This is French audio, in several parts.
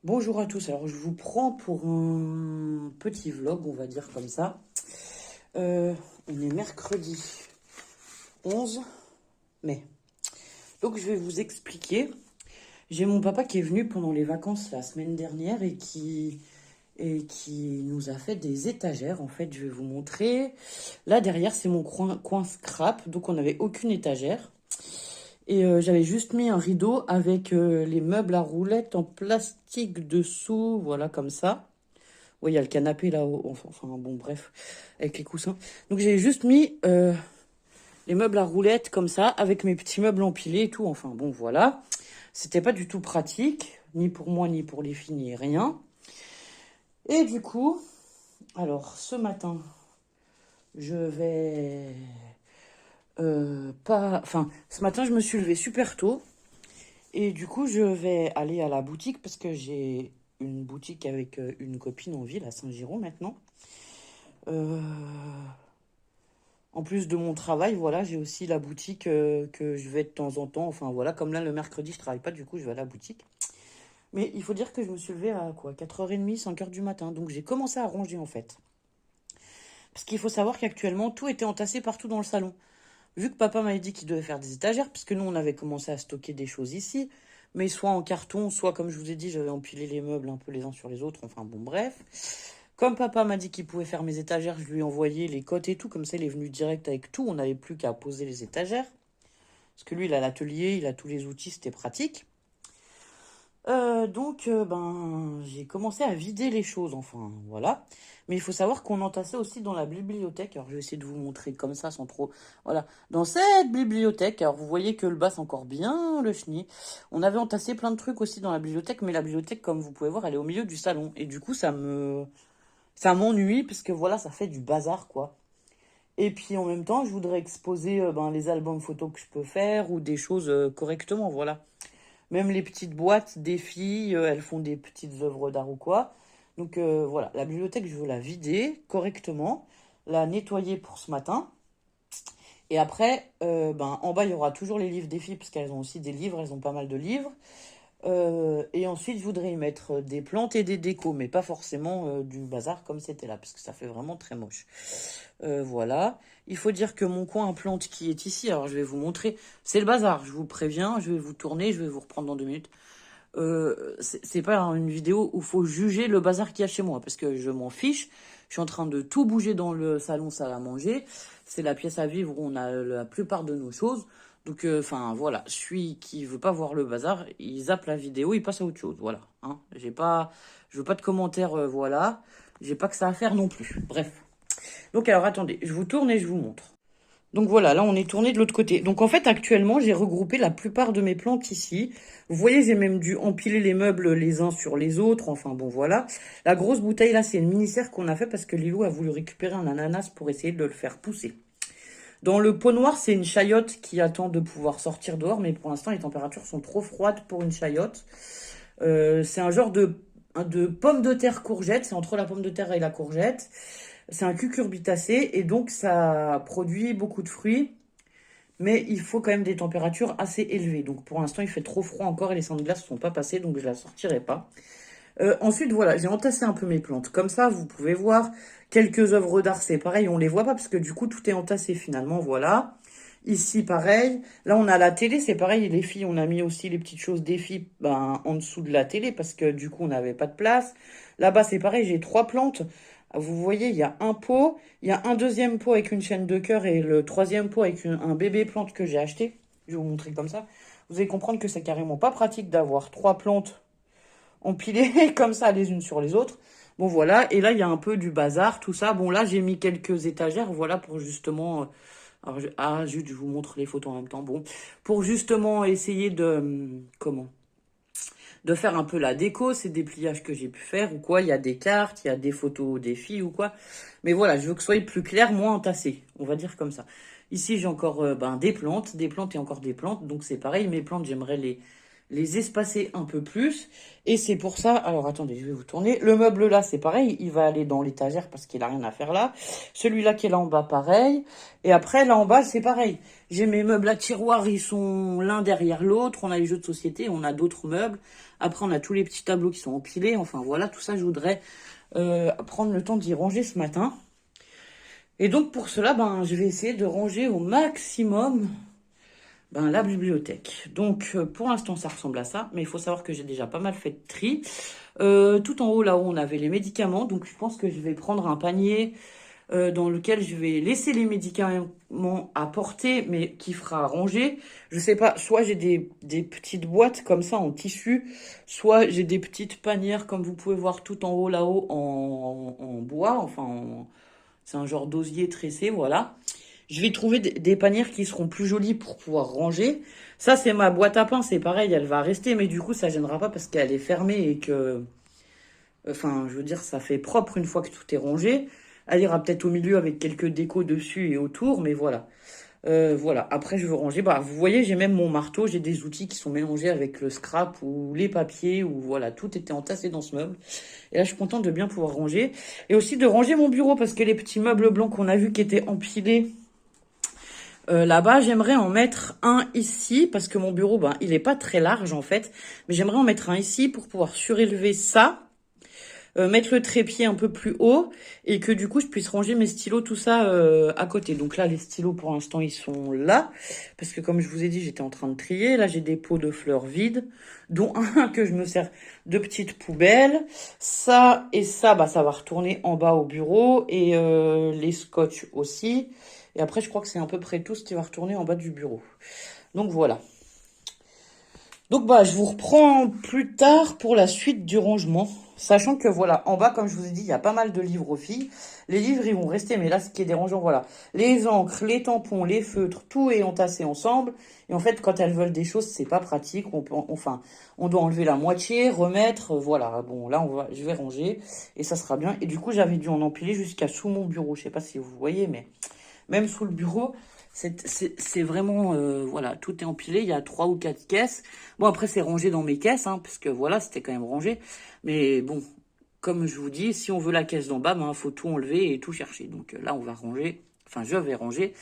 Bonjour à tous, alors je vous prends pour un petit vlog, on va dire comme ça. On est mercredi 11 mai. Donc je vais vous expliquer. J'ai mon papa qui est venu pendant les vacances la semaine dernière et qui nous a fait des étagères. En fait, je vais vous montrer. Là derrière, c'est mon coin scrap, donc on n'avait aucune étagère. Et j'avais juste mis un rideau avec les meubles à roulettes en plastique dessous, voilà comme ça. Oui, il y a le canapé là-haut. Enfin, bon, bref, avec les coussins. Donc, j'ai juste mis les meubles à roulettes comme ça, avec mes petits meubles empilés et tout. Enfin, bon, voilà. C'était pas du tout pratique, ni pour moi, ni pour les filles, ni rien. Et du coup, alors, ce matin, je vais pas. Enfin, ce matin, je me suis levée super tôt. Et du coup, je vais aller à la boutique parce que j'ai une boutique avec une copine en ville à Saint-Girons maintenant. Euh, En plus de mon travail, voilà, j'ai aussi la boutique que je vais de temps en temps. Enfin voilà, comme là le mercredi, je travaille pas, du coup, je vais à la boutique. Mais il faut dire que je me suis levée à quoi, 4h30, 5h du matin. Donc j'ai commencé à ranger en fait. Parce qu'il faut savoir qu'actuellement, tout était entassé partout dans le salon. Vu que papa m'avait dit qu'il devait faire des étagères, parce que nous, on avait commencé à stocker des choses ici, mais soit en carton, soit, comme je vous ai dit, j'avais empilé les meubles un peu les uns sur les autres. Enfin bon, bref. Comme papa m'a dit qu'il pouvait faire mes étagères, je lui ai envoyé les cotes et tout. Comme ça, il est venu direct avec tout. On n'avait plus qu'à poser les étagères. Parce que lui, il a l'atelier, il a tous les outils, c'était pratique. Donc, j'ai commencé à vider les choses, enfin, voilà. Mais il faut savoir qu'on entassait aussi dans la bibliothèque. Alors, je vais essayer de vous montrer comme ça, sans trop... Voilà. Dans cette bibliothèque, alors vous voyez que le bas, c'est encore bien le chenil. On avait entassé plein de trucs aussi dans la bibliothèque, mais la bibliothèque, comme vous pouvez voir, elle est au milieu du salon. Et du coup, ça m'ennuie, parce que voilà, ça fait du bazar, quoi. Et puis, en même temps, je voudrais exposer les albums photos que je peux faire ou des choses correctement, voilà. Même les petites boîtes des filles, elles font des petites œuvres d'art ou quoi. Donc voilà, la bibliothèque, je veux la vider correctement, la nettoyer pour ce matin. Et après, en bas, il y aura toujours les livres des filles, parce qu'elles ont aussi des livres, elles ont pas mal de livres. Et ensuite, je voudrais y mettre des plantes et des décos, mais pas forcément du bazar comme c'était là, parce que ça fait vraiment très moche. Voilà. Il faut dire que mon coin à plantes qui est ici, alors je vais vous montrer, c'est le bazar, je vous préviens, je vais vous tourner, je vais vous reprendre dans 2 minutes. C'est pas une vidéo où il faut juger le bazar qu'il y a chez moi, parce que je m'en fiche. Je suis en train de tout bouger dans le salon salle à manger. C'est la pièce à vivre où on a la plupart de nos choses. Donc, enfin, voilà. Celui qui veut pas voir le bazar, il zappe la vidéo, il passe à autre chose. Voilà. Hein. Je veux pas de commentaires, voilà. J'ai pas que ça à faire non plus. Bref. Donc, alors, attendez. Je vous tourne et je vous montre. Donc voilà, là on est tourné de l'autre côté. Donc en fait actuellement j'ai regroupé la plupart de mes plantes ici. Vous voyez, j'ai même dû empiler les meubles les uns sur les autres. Enfin bon voilà. La grosse bouteille là c'est une mini-serre qu'on a fait parce que Lilou a voulu récupérer un ananas pour essayer de le faire pousser. Dans le pot noir c'est une chayotte qui attend de pouvoir sortir dehors, mais pour l'instant les températures sont trop froides pour une chayotte. C'est un genre de pomme de terre courgette, c'est entre la pomme de terre et la courgette. C'est un cucurbitacé et donc ça produit beaucoup de fruits, mais il faut quand même des températures assez élevées. Donc pour l'instant, il fait trop froid encore et les cendres de glace ne sont pas passées, donc je la sortirai pas. Ensuite, voilà, j'ai entassé un peu mes plantes. Comme ça, vous pouvez voir quelques œuvres d'art. C'est pareil, on les voit pas parce que du coup, tout est entassé finalement. Voilà. Ici, pareil. Là, on a la télé, c'est pareil. Les filles, on a mis aussi les petites choses des filles en dessous de la télé parce que du coup, on n'avait pas de place. Là-bas, c'est pareil, j'ai 3 plantes. Vous voyez, il y a un pot, il y a un deuxième pot avec une chaîne de cœur et le troisième pot avec un bébé plante que j'ai acheté. Je vais vous montrer comme ça. Vous allez comprendre que c'est carrément pas pratique d'avoir 3 plantes empilées comme ça les unes sur les autres. Bon voilà, et là il y a un peu du bazar, tout ça. Bon là j'ai mis quelques étagères, voilà pour justement... alors, zut, je vous montre les photos en même temps. Bon, pour justement essayer comment? De faire un peu la déco, c'est des pliages que j'ai pu faire ou quoi. Il y a des cartes, il y a des photos des filles ou quoi. Mais voilà, je veux que ce soit plus clair, moins entassé. On va dire comme ça. Ici, j'ai encore des plantes et encore des plantes. Donc c'est pareil, mes plantes, j'aimerais les espacer un peu plus. Et c'est pour ça, alors attendez, je vais vous tourner. Le meuble là, c'est pareil, il va aller dans l'étagère parce qu'il a rien à faire là. Celui-là qui est là en bas, pareil. Et après, là en bas, c'est pareil. J'ai mes meubles à tiroirs, ils sont l'un derrière l'autre. On a les jeux de société, on a d'autres meubles. Après, on a tous les petits tableaux qui sont empilés. Enfin voilà, tout ça, je voudrais prendre le temps d'y ranger ce matin. Et donc pour cela, ben, je vais essayer de ranger au maximum la bibliothèque. Donc pour l'instant ça ressemble à ça, mais il faut savoir que j'ai déjà pas mal fait de tri. Tout en haut là où on avait les médicaments, donc je pense que je vais prendre un panier dans lequel je vais laisser les médicaments à porter, mais qui fera ranger. Je sais pas, soit j'ai des petites boîtes comme ça en tissu, soit j'ai des petites panières comme vous pouvez voir tout en haut là-haut en bois, c'est un genre d'osier tressé, voilà. Je vais trouver des panières qui seront plus jolies pour pouvoir ranger. Ça, c'est ma boîte à pain, c'est pareil, elle va rester, mais du coup, ça gênera pas parce qu'elle est fermée et que... Enfin, je veux dire, ça fait propre une fois que tout est rangé. Elle ira peut-être au milieu avec quelques décos dessus et autour, mais voilà. Voilà, après je veux ranger. Bah, vous voyez, j'ai même mon marteau, j'ai des outils qui sont mélangés avec le scrap ou les papiers, ou voilà, tout était entassé dans ce meuble. Et là, je suis contente de bien pouvoir ranger. Et aussi de ranger mon bureau, parce que les petits meubles blancs qu'on a vus qui étaient empilés là-bas, j'aimerais en mettre un ici, parce que mon bureau, ben, il est pas très large en fait, mais j'aimerais en mettre un ici pour pouvoir surélever ça, mettre le trépied un peu plus haut, et que du coup, je puisse ranger mes stylos, tout ça à côté. Donc là, les stylos, pour l'instant, ils sont là, parce que comme je vous ai dit, j'étais en train de trier. Là, j'ai des pots de fleurs vides, dont un que je me sers de petite poubelle. Ça et ça, bah, ça va retourner en bas au bureau, et les scotch aussi. Et après, je crois que c'est à peu près tout ce qui va retourner en bas du bureau. Donc voilà. Donc bah, je vous reprends plus tard pour la suite du rangement. Sachant que voilà, en bas, comme je vous ai dit, il y a pas mal de livres aux filles. Les livres, ils vont rester, mais là, ce qui est dérangeant, voilà. Les encres, les tampons, les feutres, tout est entassé ensemble. Et en fait, quand elles veulent des choses, c'est pas pratique. On doit enlever la moitié, remettre, voilà. Bon, là, je vais ranger et ça sera bien. Et du coup, j'avais dû en empiler jusqu'à sous mon bureau. Je sais pas si vous voyez, mais même sous le bureau, c'est vraiment, voilà, tout est empilé. Il y a 3 ou 4 caisses. Bon, après, c'est rangé dans mes caisses, hein, parce que voilà, c'était quand même rangé. Mais bon, comme je vous dis, si on veut la caisse d'en bas, ben, faut tout enlever et tout chercher. Donc là, on va ranger, enfin, je vais ranger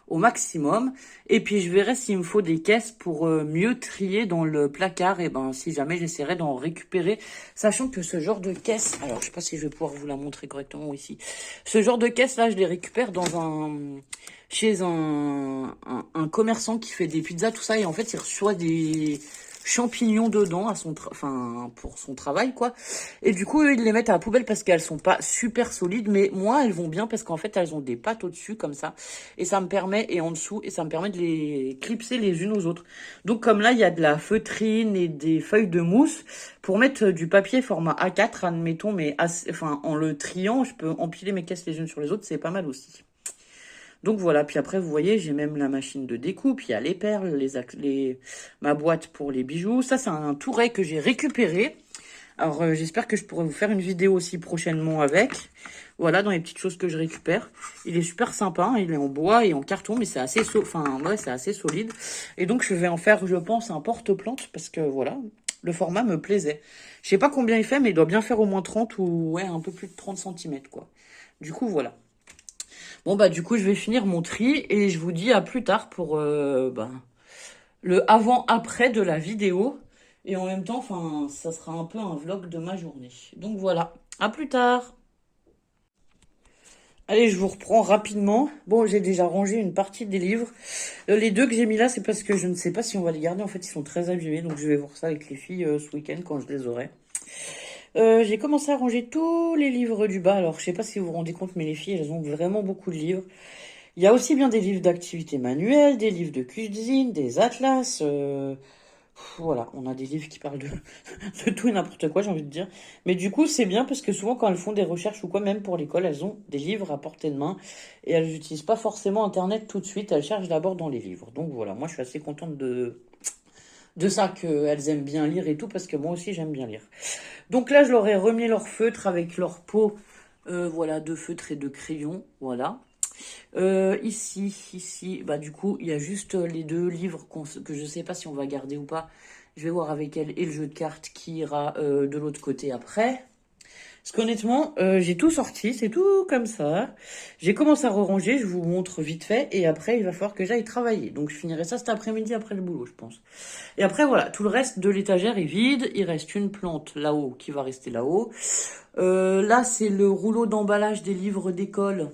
au maximum. Et puis, je verrai s'il me faut des caisses pour mieux trier dans le placard. Et ben, si jamais, j'essaierai d'en récupérer. Sachant que ce genre de caisse, alors, je sais pas si je vais pouvoir vous la montrer correctement ici. Ce genre de caisse, là, je les récupère chez un commerçant qui fait des pizzas, tout ça. Et en fait, il reçoit des champignons dedans pour son travail, quoi. Et du coup, eux, ils les mettent à la poubelle parce qu'elles sont pas super solides, mais moi, elles vont bien parce qu'en fait, elles ont des pattes au-dessus, comme ça. Et ça me permet, et en dessous, et ça me permet de les clipser les unes aux autres. Donc, comme là, il y a de la feutrine et des feuilles de mousse pour mettre du papier format A4, admettons, mais en le triant, je peux empiler mes caisses les unes sur les autres, c'est pas mal aussi. Donc voilà, puis après, vous voyez, j'ai même la machine de découpe, il y a les perles, ma boîte pour les bijoux. Ça, c'est un touret que j'ai récupéré. Alors, j'espère que je pourrai vous faire une vidéo aussi prochainement avec. Voilà, dans les petites choses que je récupère. Il est super sympa, hein, il est en bois et en carton, mais c'est assez, c'est assez solide. Et donc, je vais en faire, je pense, un porte-plante, parce que voilà, le format me plaisait. Je sais pas combien il fait, mais il doit bien faire au moins 30 ou ouais, un peu plus de 30 cm, quoi. Du coup, voilà. Bon, bah, du coup, je vais finir mon tri et je vous dis à plus tard pour le avant-après de la vidéo. Et en même temps, enfin, ça sera un peu un vlog de ma journée. Donc voilà, à plus tard. Allez, je vous reprends rapidement. Bon, j'ai déjà rangé une partie des livres. Les deux que j'ai mis là, c'est parce que je ne sais pas si on va les garder. En fait, ils sont très abîmés, donc je vais voir ça avec les filles ce week-end quand je les aurai. J'ai commencé à ranger tous les livres du bas. Alors, je sais pas si vous vous rendez compte, mais les filles, elles ont vraiment beaucoup de livres. Il y a aussi bien des livres d'activité manuelle, des livres de cuisine, des atlas. Voilà, on a des livres qui parlent de tout et n'importe quoi, j'ai envie de dire. Mais du coup, c'est bien parce que souvent, quand elles font des recherches ou quoi, même pour l'école, elles ont des livres à portée de main et elles n'utilisent pas forcément Internet tout de suite. Elles cherchent d'abord dans les livres. Donc voilà, moi, je suis assez contente de ça, qu'elles aiment bien lire et tout, parce que moi aussi, j'aime bien lire. Donc là, je leur ai remis leur feutre avec leur pot, voilà, de feutre et de crayon, voilà. Ici, bah du coup, il y a juste les deux livres que je sais pas si on va garder ou pas. Je vais voir avec elle et le jeu de cartes qui ira de l'autre côté après. Parce qu'honnêtement, j'ai tout sorti, c'est tout comme ça. J'ai commencé à ranger, je vous montre vite fait. Et après, il va falloir que j'aille travailler. Donc je finirai ça cet après-midi après le boulot, je pense. Et après, voilà, tout le reste de l'étagère est vide. Il reste une plante là-haut qui va rester là-haut. Là, c'est le rouleau d'emballage des livres d'école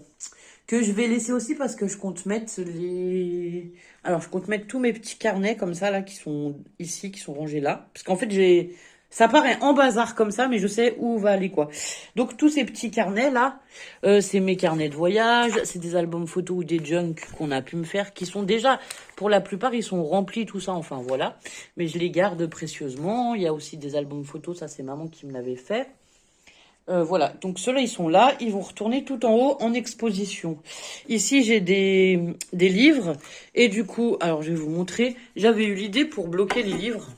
que je vais laisser aussi parce que je compte mettre les... Alors, je compte mettre tous mes petits carnets comme ça, là, qui sont ici, qui sont rangés là. Parce qu'en fait, j'ai... Ça paraît en bazar comme ça, mais je sais où va aller quoi. Donc, tous ces petits carnets là, c'est mes carnets de voyage, c'est des albums photos ou des junk qu'on a pu me faire, qui sont déjà, pour la plupart, ils sont remplis, tout ça, enfin voilà. Mais je les garde précieusement. Il y a aussi des albums photos, ça c'est maman qui me l'avait fait. Voilà, donc ceux-là, ils sont là. Ils vont retourner tout en haut en exposition. Ici, j'ai des livres. Et du coup, alors je vais vous montrer. J'avais eu l'idée pour bloquer les livres.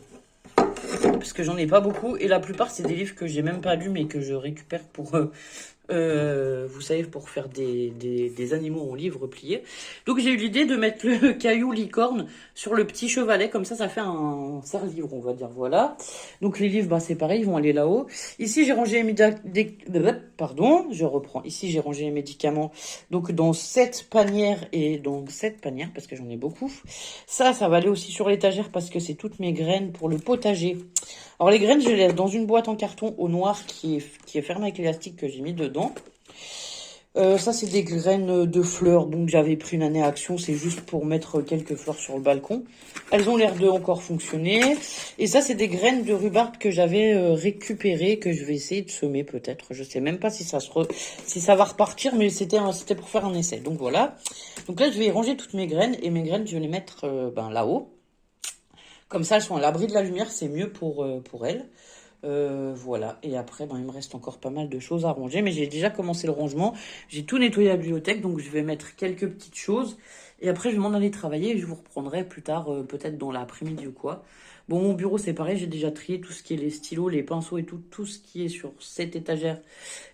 Parce que j'en ai pas beaucoup. Et la plupart, c'est des livres que j'ai même pas lus, mais que je récupère pour... vous savez, pour faire des animaux en livre pliés. Donc j'ai eu l'idée de mettre le caillou licorne sur le petit chevalet, comme ça fait un serre-livre, on va dire, voilà. Donc les livres, bah, c'est pareil, ils vont aller là-haut. Ici, j'ai rangé pardon, je reprends. Ici, j'ai rangé les médicaments, donc dans cette panière et dans cette panière, parce que j'en ai beaucoup. Ça va aller aussi sur l'étagère, parce que c'est toutes mes graines pour le potager. Alors les graines, je les laisse dans une boîte en carton au noir qui est fermée avec l'élastique que j'ai mis dedans. Ça, c'est des graines de fleurs, donc j'avais pris une année à Action, c'est juste pour mettre quelques fleurs sur le balcon. Elles ont l'air de encore fonctionner. Et ça, c'est des graines de rhubarbe que j'avais récupérées, que je vais essayer de semer peut-être. Je sais même pas si si ça va repartir, mais c'était pour faire un essai. Donc voilà. Donc là, je vais ranger toutes mes graines, et mes graines, je vais les mettre là-haut. Comme ça, elles sont à l'abri de la lumière, c'est mieux pour elles. Voilà, et après, il me reste encore pas mal de choses à ranger, mais j'ai déjà commencé le rangement. J'ai tout nettoyé à la bibliothèque, donc je vais mettre quelques petites choses. Et après, je vais m'en aller travailler et je vous reprendrai plus tard, peut-être dans l'après-midi ou quoi. Bon, mon bureau, c'est pareil, j'ai déjà trié tout ce qui est les stylos, les pinceaux et tout ce qui est sur cette étagère.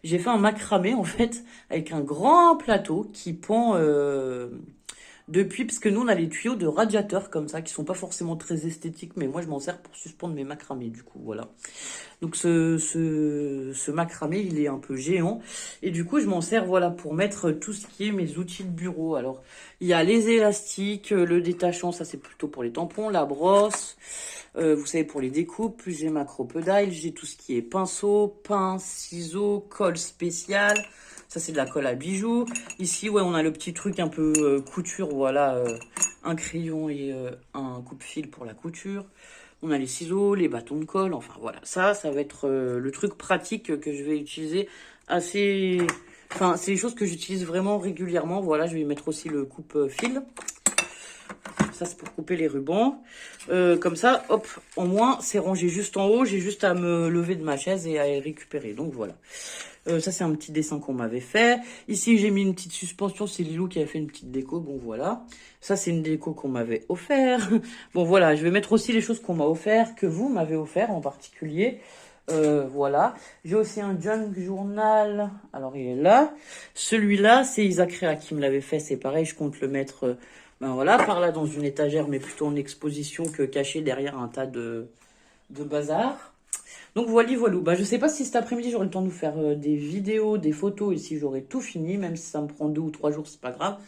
J'ai fait un macramé, en fait, avec un grand plateau qui pend... depuis, parce que nous, on a les tuyaux de radiateur comme ça, qui sont pas forcément très esthétiques, mais moi, je m'en sers pour suspendre mes macramés, du coup, voilà. Donc, ce macramé, il est un peu géant. Et du coup, je m'en sers, voilà, pour mettre tout ce qui est mes outils de bureau. Alors, il y a les élastiques, le détachant, ça, c'est plutôt pour les tampons, la brosse, vous savez, pour les découpes. Plus j'ai ma crocodile, j'ai tout ce qui est pinceau, pince, ciseaux, colle spéciale. Ça, c'est de la colle à bijoux. Ici, ouais, on a le petit truc un peu couture, voilà, un crayon et un coupe-fil pour la couture. On a les ciseaux, les bâtons de colle, enfin voilà. Ça va être le truc pratique que je vais utiliser assez... Enfin, c'est des choses que j'utilise vraiment régulièrement. Voilà, je vais mettre aussi le coupe-fil. Ça, c'est pour couper les rubans. Comme ça, hop, au moins, c'est rangé juste en haut. J'ai juste à me lever de ma chaise et à les récupérer. Donc, voilà. Ça, c'est un petit dessin qu'on m'avait fait. Ici, j'ai mis une petite suspension. C'est Lilou qui avait fait une petite déco. Bon, voilà. Ça, c'est une déco qu'on m'avait offert. Bon, voilà. Je vais mettre aussi les choses qu'on m'a offert, que vous m'avez offert en particulier. Voilà. J'ai aussi un junk journal. Alors, il est là. Celui-là, c'est Isaac Réa qui me l'avait fait. C'est pareil, je compte le mettre... voilà, par là dans une étagère, mais plutôt en exposition que caché derrière un tas de bazar. Donc voilà, voilà. Bah, je sais pas si cet après-midi j'aurai le temps de vous faire des vidéos, des photos, et si j'aurai tout fini, même si ça me prend 2 ou 3 jours, c'est pas grave.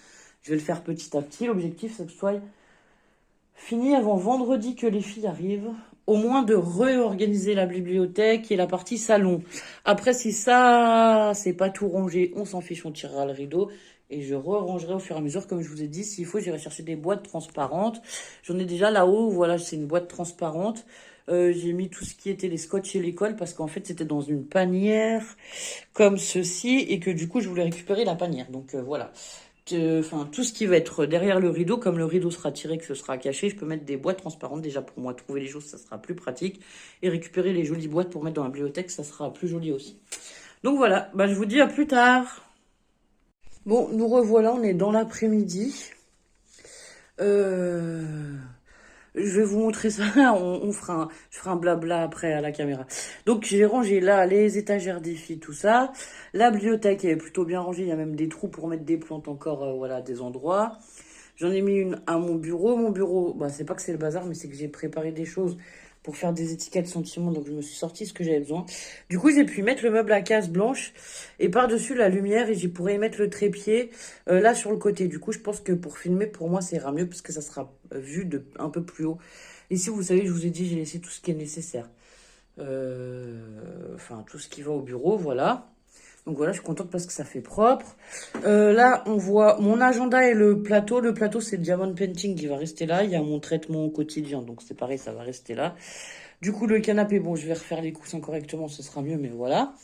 Je vais le faire petit à petit. L'objectif, c'est que ce soit fini avant vendredi que les filles arrivent. Au moins de réorganiser la bibliothèque et la partie salon. Après, si ça, c'est pas tout rangé, on s'en fiche, on tirera le rideau. Et je re-rangerai au fur et à mesure, comme je vous ai dit. S'il faut, j'irai chercher des boîtes transparentes. J'en ai déjà là-haut, voilà, c'est une boîte transparente. J'ai mis tout ce qui était les scotch et l'école parce qu'en fait, c'était dans une panière comme ceci. Et que du coup, je voulais récupérer la panière. Donc voilà. Enfin, tout ce qui va être derrière le rideau, comme le rideau sera tiré, que ce sera caché, je peux mettre des boîtes transparentes. Déjà, pour moi, trouver les choses, ça sera plus pratique. Et récupérer les jolies boîtes pour mettre dans la bibliothèque, ça sera plus joli aussi. Donc voilà, bah, je vous dis à plus tard. Bon, nous revoilà, on est dans l'après-midi. Je vais vous montrer ça, je ferai un blabla après à la caméra. Donc j'ai rangé là les étagères des filles, tout ça. La bibliothèque est plutôt bien rangée, il y a même des trous pour mettre des plantes encore, voilà, des endroits. J'en ai mis une à mon bureau. Mon bureau, bah, c'est pas que c'est le bazar, mais c'est que j'ai préparé des choses pour faire des étiquettes sentiments. Donc, je me suis sorti ce que j'avais besoin. Du coup, j'ai pu mettre le meuble à case blanche et par-dessus la lumière. Et j'y pourrais y mettre le trépied là sur le côté. Du coup, je pense que pour filmer, pour moi, ça ira mieux parce que ça sera vu de un peu plus haut. Ici, vous savez, je vous ai dit, j'ai laissé tout ce qui est nécessaire. Enfin, tout ce qui va au bureau, voilà. Donc voilà, je suis contente parce que ça fait propre. Là, on voit mon agenda et le plateau. Le plateau, c'est le Diamond Painting qui va rester là. Il y a mon traitement au quotidien, donc c'est pareil, ça va rester là. Du coup, le canapé, bon, je vais refaire les coussins correctement, ce sera mieux, mais voilà.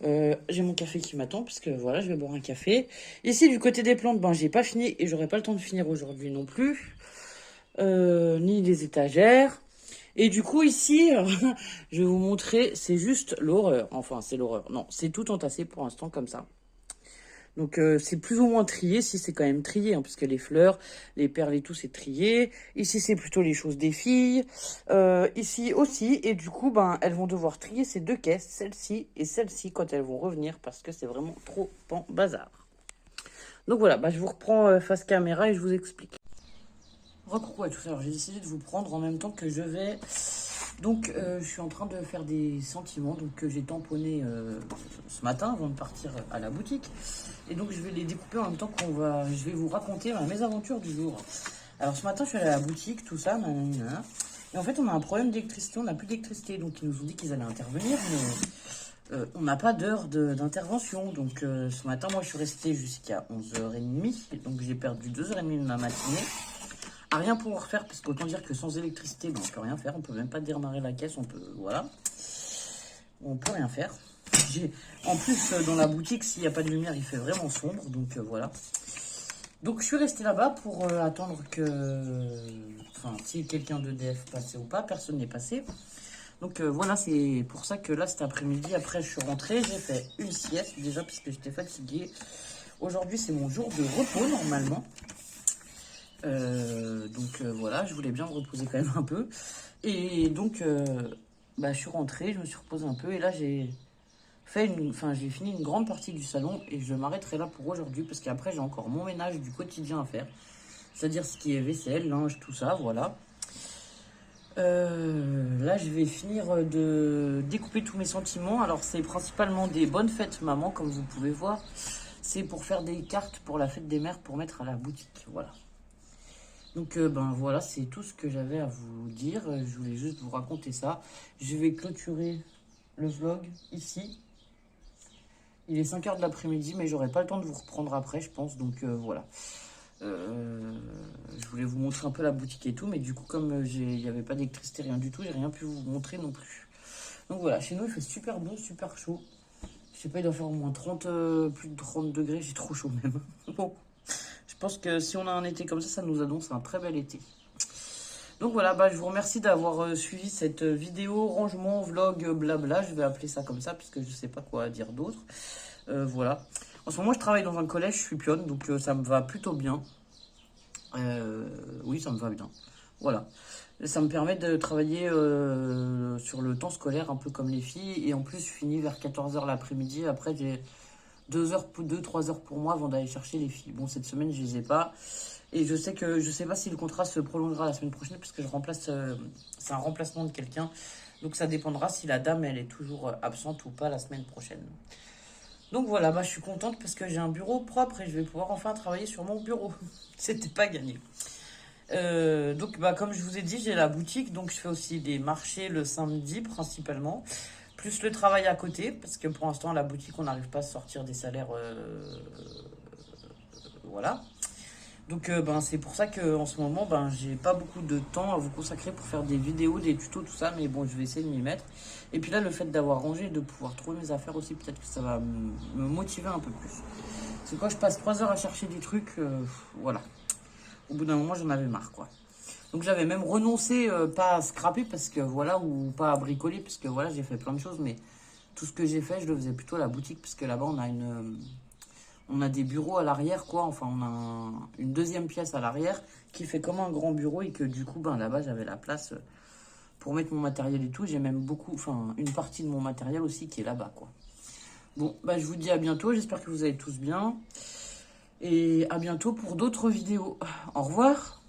J'ai mon café qui m'attend, parce que voilà, je vais boire un café. Ici, du côté des plantes, ben, j'ai pas fini et j'aurai pas le temps de finir aujourd'hui non plus. Ni les étagères. Et du coup, ici, je vais vous montrer, c'est juste l'horreur. Enfin, c'est l'horreur. Non, c'est tout entassé pour l'instant comme ça. Donc, c'est plus ou moins trié. Si, c'est quand même trié, hein, puisque les fleurs, les perles et tout, c'est trié. Ici, c'est plutôt les choses des filles. Ici aussi. Et du coup, ben, elles vont devoir trier ces deux caisses, celle-ci et celle-ci, quand elles vont revenir, parce que c'est vraiment trop en bazar. Donc voilà, bah, je vous reprends face caméra et je vous explique. Recoucou à tous, alors j'ai décidé de vous prendre en même temps que je vais... Donc je suis en train de faire des sentiments, donc j'ai tamponné ce matin avant de partir à la boutique. Et donc je vais les découper en même temps je vais vous raconter ma mésaventure du jour. Alors ce matin je suis allée à la boutique, tout ça, nanana. Et en fait on a un problème d'électricité, on n'a plus d'électricité, donc ils nous ont dit qu'ils allaient intervenir, mais on n'a pas d'heure d'intervention. Donc ce matin moi je suis restée jusqu'à 11h30, donc j'ai perdu 2h30 de ma matinée. À rien pouvoir faire, parce qu'autant dire que sans électricité, ben, on peut rien faire. On peut même pas démarrer la caisse, on peut, voilà. On peut rien faire. En plus, dans la boutique, s'il n'y a pas de lumière, il fait vraiment sombre, donc voilà. Donc je suis restée là-bas pour attendre que... Enfin, si quelqu'un d'EDF passait ou pas, personne n'est passé. Donc voilà, c'est pour ça que là, cet après-midi, après, je suis rentrée, j'ai fait une sieste, déjà, parce que j'étais fatiguée. Aujourd'hui, c'est mon jour de repos, normalement. Voilà, je voulais bien me reposer quand même un peu. Et donc, bah, je suis rentrée, je me suis reposée un peu. Et là, j'ai fini une grande partie du salon. Et je m'arrêterai là pour aujourd'hui. Parce qu'après, j'ai encore mon ménage du quotidien à faire. C'est-à-dire ce qui est vaisselle, linge, tout ça, voilà. Là, je vais finir de découper tous mes sentiments. Alors, c'est principalement des bonnes fêtes maman, comme vous pouvez voir. C'est pour faire des cartes pour la fête des mères pour mettre à la boutique, voilà. Donc ben voilà, c'est tout ce que j'avais à vous dire. Je voulais juste vous raconter ça. Je vais clôturer le vlog ici. Il est 5h de l'après-midi, mais j'aurai pas le temps de vous reprendre après, je pense. Donc voilà. Je voulais vous montrer un peu la boutique et tout, mais du coup, comme il n'y avait pas d'électricité, rien du tout, j'ai rien pu vous montrer non plus. Donc voilà, chez nous, il fait super bon, super chaud. Je sais pas, il doit faire au moins 30, plus de 30 degrés, j'ai trop chaud même. Bon. Je pense que si on a un été comme ça nous annonce un très bel été. Donc voilà, bah, je vous remercie d'avoir suivi cette vidéo rangement, vlog, blabla. Je vais appeler ça comme ça, puisque je ne sais pas quoi dire d'autre. Voilà. En ce moment, je travaille dans un collège, je suis pionne, donc ça me va plutôt bien. Oui, ça me va bien. Voilà. Ça me permet de travailler sur le temps scolaire, un peu comme les filles. Et en plus, je finis vers 14h l'après-midi. Après, j'ai 2-3 heures pour moi avant d'aller chercher les filles. Bon, cette semaine, je les ai pas. Et je sais pas si le contrat se prolongera la semaine prochaine, parce que c'est un remplacement de quelqu'un. Donc ça dépendra si la dame, elle est toujours absente ou pas la semaine prochaine. Donc voilà, bah, je suis contente parce que j'ai un bureau propre et je vais pouvoir enfin travailler sur mon bureau. C'était pas gagné. Donc bah, comme je vous ai dit, j'ai la boutique, donc je fais aussi des marchés le samedi principalement. Plus le travail à côté, parce que pour l'instant, à la boutique, on n'arrive pas à sortir des salaires. Voilà. Donc, ben, c'est pour ça qu'en ce moment, ben, j'ai pas beaucoup de temps à vous consacrer pour faire des vidéos, des tutos, tout ça. Mais bon, je vais essayer de m'y mettre. Et puis là, le fait d'avoir rangé, de pouvoir trouver mes affaires aussi, peut-être que ça va me motiver un peu plus. C'est quand je passe 3 heures à chercher des trucs, voilà. Au bout d'un moment, j'en avais marre, quoi. Donc j'avais même renoncé, pas à scraper parce que voilà, ou pas à bricoler parce que voilà, j'ai fait plein de choses, mais tout ce que j'ai fait, je le faisais plutôt à la boutique parce que là-bas on a des bureaux à l'arrière, quoi. Enfin, on a une deuxième pièce à l'arrière qui fait comme un grand bureau et que du coup, ben là-bas, j'avais la place pour mettre mon matériel et tout. J'ai même une partie de mon matériel aussi qui est là-bas, quoi. Bon, bah je vous dis à bientôt. J'espère que vous allez tous bien et à bientôt pour d'autres vidéos. Au revoir.